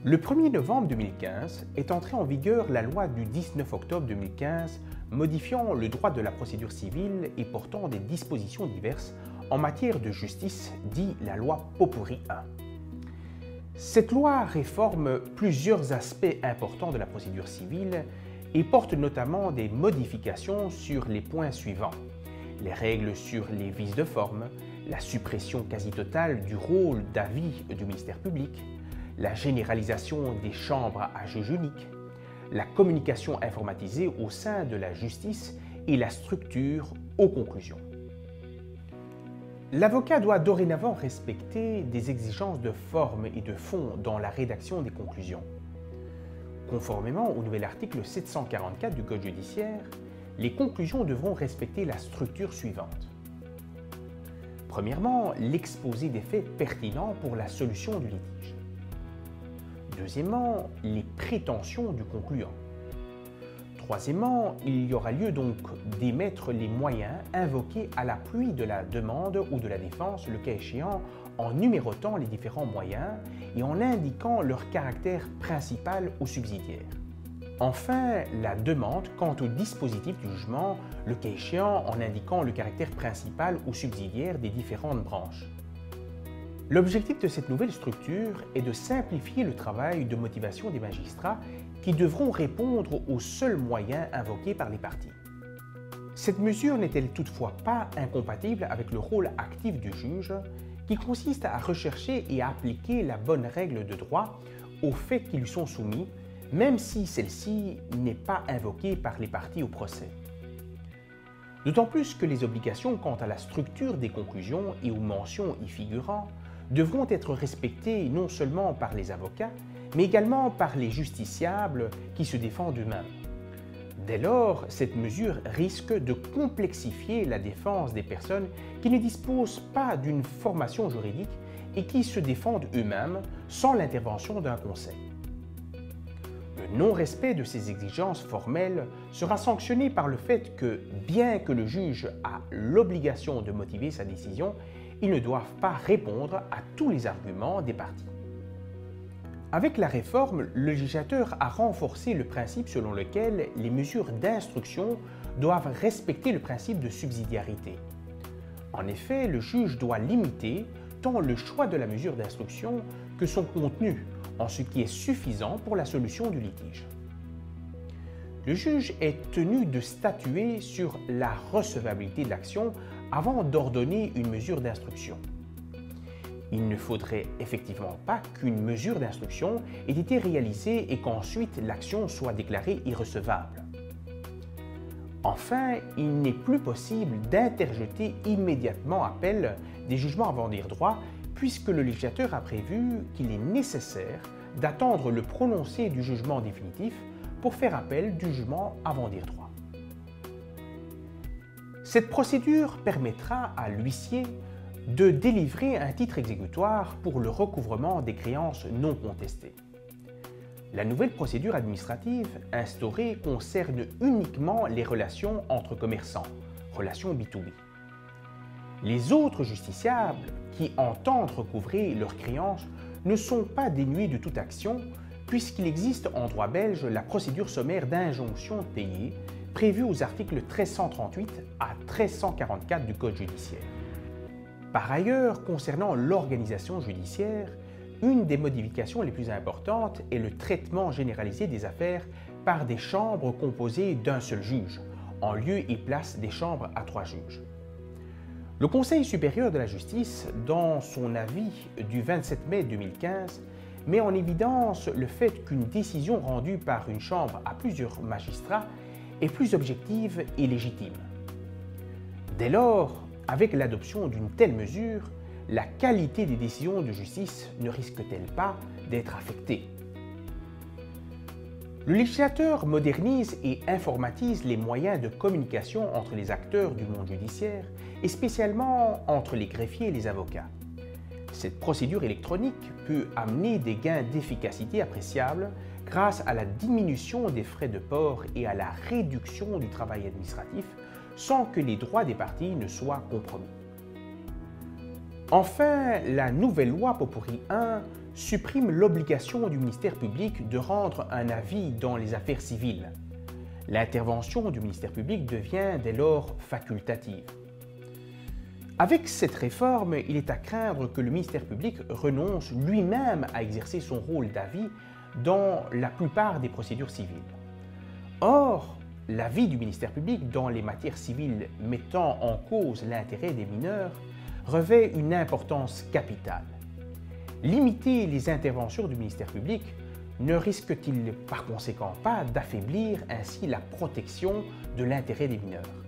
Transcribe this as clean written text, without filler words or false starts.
Le 1er novembre 2015 est entrée en vigueur la loi du 19 octobre 2015 modifiant le droit de la procédure civile et portant des dispositions diverses en matière de justice, dit la loi Pot-Pourri 1. Cette loi réforme plusieurs aspects importants de la procédure civile et porte notamment des modifications sur les points suivants: les règles sur les vices de forme, la suppression quasi totale du rôle d'avis du ministère public, la généralisation des chambres à juge unique, la communication informatisée au sein de la justice et la structure aux conclusions. L'avocat doit dorénavant respecter des exigences de forme et de fond dans la rédaction des conclusions. Conformément au nouvel article 744 du Code judiciaire, les conclusions devront respecter la structure suivante. Premièrement, l'exposé des faits pertinents pour la solution du litige. Deuxièmement, les prétentions du concluant. Troisièmement, il y aura lieu donc d'émettre les moyens invoqués à l'appui de la demande ou de la défense, le cas échéant, en numérotant les différents moyens et en indiquant leur caractère principal ou subsidiaire. Enfin, la demande quant au dispositif du jugement, le cas échéant en indiquant le caractère principal ou subsidiaire des différentes branches. L'objectif de cette nouvelle structure est de simplifier le travail de motivation des magistrats qui devront répondre aux seuls moyens invoqués par les parties. Cette mesure n'est-elle toutefois pas incompatible avec le rôle actif du juge qui consiste à rechercher et à appliquer la bonne règle de droit aux faits qui lui sont soumis, même si celle-ci n'est pas invoquée par les parties au procès. D'autant plus que les obligations quant à la structure des conclusions et aux mentions y figurant devront être respectées non seulement par les avocats, mais également par les justiciables qui se défendent eux-mêmes. Dès lors, cette mesure risque de complexifier la défense des personnes qui ne disposent pas d'une formation juridique et qui se défendent eux-mêmes sans l'intervention d'un conseil. Le non-respect de ces exigences formelles sera sanctionné par le fait que, bien que le juge a l'obligation de motiver sa décision, ils ne doivent pas répondre à tous les arguments des parties. Avec la réforme, le législateur a renforcé le principe selon lequel les mesures d'instruction doivent respecter le principe de subsidiarité. En effet, le juge doit limiter tant le choix de la mesure d'instruction que son contenu, en ce qui est suffisant pour la solution du litige. Le juge est tenu de statuer sur la recevabilité de l'action avant d'ordonner une mesure d'instruction. Il ne faudrait effectivement pas qu'une mesure d'instruction ait été réalisée et qu'ensuite l'action soit déclarée irrecevable. Enfin, il n'est plus possible d'interjeter immédiatement appel des jugements avant dire droit, puisque le législateur a prévu qu'il est nécessaire d'attendre le prononcé du jugement définitif pour faire appel du jugement avant dire droit. Cette procédure permettra à l'huissier de délivrer un titre exécutoire pour le recouvrement des créances non contestées. La nouvelle procédure administrative instaurée concerne uniquement les relations entre commerçants, relations B2B. Les autres justiciables qui entendent recouvrer leurs créances ne sont pas dénués de toute action puisqu'il existe en droit belge la procédure sommaire d'injonction de payer prévue aux articles 1338 à 1344 du Code judiciaire. Par ailleurs, concernant l'organisation judiciaire, une des modifications les plus importantes est le traitement généralisé des affaires par des chambres composées d'un seul juge, en lieu et place des chambres à 3 juges. Le Conseil supérieur de la justice, dans son avis du 27 mai 2015, met en évidence le fait qu'une décision rendue par une chambre à plusieurs magistrats est plus objective et légitime. Dès lors, avec l'adoption d'une telle mesure, la qualité des décisions de justice ne risque-t-elle pas d'être affectée? Le législateur modernise et informatise les moyens de communication entre les acteurs du monde judiciaire et spécialement entre les greffiers et les avocats. Cette procédure électronique peut amener des gains d'efficacité appréciables grâce à la diminution des frais de port et à la réduction du travail administratif sans que les droits des parties ne soient compromis. Enfin, la nouvelle loi Pot-Pourri 1 supprime l'obligation du ministère public de rendre un avis dans les affaires civiles. L'intervention du ministère public devient dès lors facultative. Avec cette réforme, il est à craindre que le ministère public renonce lui-même à exercer son rôle d'avis dans la plupart des procédures civiles. Or, l'avis du ministère public dans les matières civiles mettant en cause l'intérêt des mineurs revêt une importance capitale. Limiter les interventions du ministère public ne risque-t-il par conséquent pas d'affaiblir ainsi la protection de l'intérêt des mineurs ?